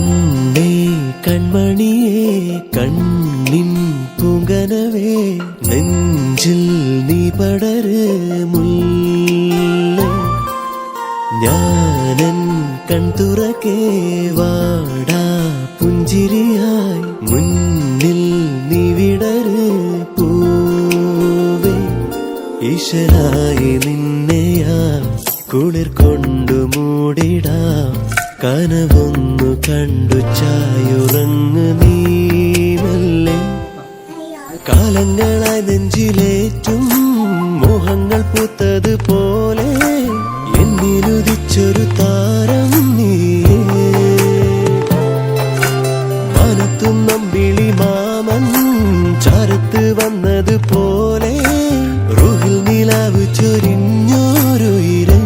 കണ്ണേ കൺമണിയേ കണ്ണിൻ പൂങ്കനവേ നെഞ്ചിൽ നീ പടര് മുല്ല ഞാനൻ കൺതുറക്കേ വാടാ പുഞ്ചിരിയായി മുന്നിൽ നീ വിടര് പൂവേ ഈശ്വരായി നിന്നെയാ കുളിർ കൊണ്ടു മൂടിടാം കനവൊന്നു കണ്ടു ചായുറങ്ങ് നീ മെല്ലെ കാലങ്ങളായി നെഞ്ചിലേറ്റും മോഹങ്ങൾ പൂത്തത് പോലെ എന്നിലുദിച്ചൊരു താരം നീയേ മനത്തും നമ്പിളി മാമൻ ചാരത്ത് വന്നത് പോലെ റൂഹിൽ നിലാവ് ചൊരിഞ്ഞോരു ഇരേ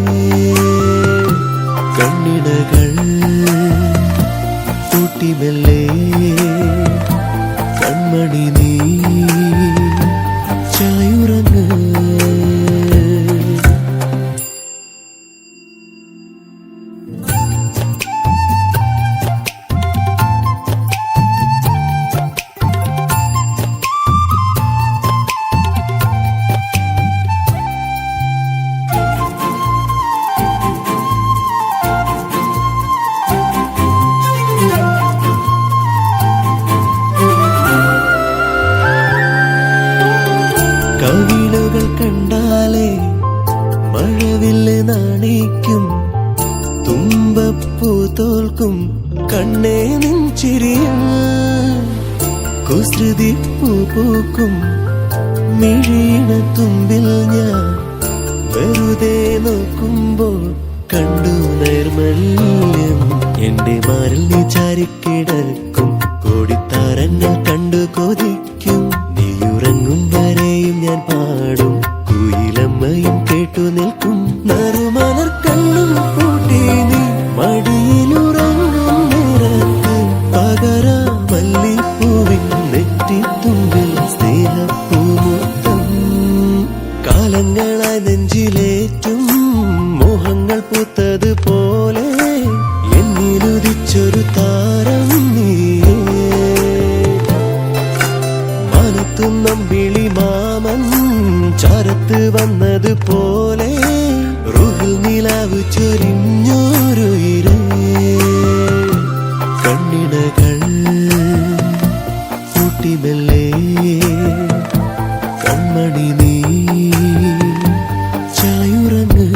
കണ്ണിണകൾ കൂട്ടിമെല്ലെ കൺമണി നീ ചായുറങ്ങ് കവിളുകൾ കണ്ടാലേ മഴവില്ല് നാണിക്കും തുമ്പപ്പൂ തോൽക്കും കണ്ണേ നെഞ്ചിരിയും കുസൃതി പൂ പൂക്കും മിഴിയിണ തുമ്പിൽ ഞാൻ വെറുതെ നോക്കുമ്പോൾ കണ്ടു നൈർമല്യം എന്റെ മാറിൽ നീ ചാരിക്കിടക്കും കോടിത്താരങ്ങൾ കണ്ടു കൊതിക്കും നീയുറങ്ങും വരെയും ഞാൻ പാടും കുയിലമ്മയും കേട്ടു നിൽക്കും നറുമലർ കണ്ണും കൂട്ടി നീ മടിയിലുറങ്ങും നേരത്ത് പകരാ മല്ലിപ്പൂവിൻ നെറ്റിത്തുമ്പിൽ സ്നേഹപ്പൂമുത്തം കാലങ്ങളായി നെഞ്ചിലേറ്റും മോഹങ്ങൾ പൂത്തത് പോലെ എന്നിലുദിച്ചൊരു താരം നീയേ മനത്തും നമ്പിളി മാമൻ ചാരത്ത് വന്നത് പോലെ റൂഹിൽ നിലാവ് ചൊരിഞ്ഞോരു ഇരേ കണ്ണിണകൾ കൂട്ടിമെല്ലെ കൺമണി നീ ചായുറങ്ങ്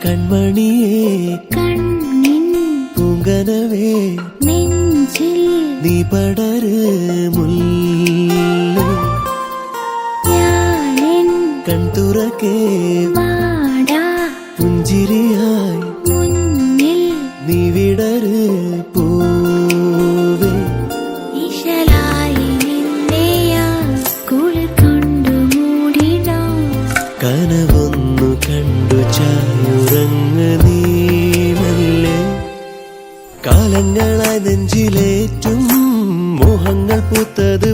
കൺമണിയേ കണ്ണിൻ പൂങ്കനവേ നെഞ്ചിൽ നീ പടര് മുല്ല ഞാനെൻ കൺതുറക്കേ വാടാ പുഞ്ചിരിയായി മുന്നിൽ നീ വിടര് പൂവേ ഇശലായി നിന്നെയാ കുളിർ കൊണ്ടു മൂടിടാം കനവൊന്നു കണ്ടു ചായുറങ്ങ് നീ മെല്ലെ കാലങ്ങളായി നെഞ്ചിലേറ്റും മോഹങ്ങൾ പൂത്തത്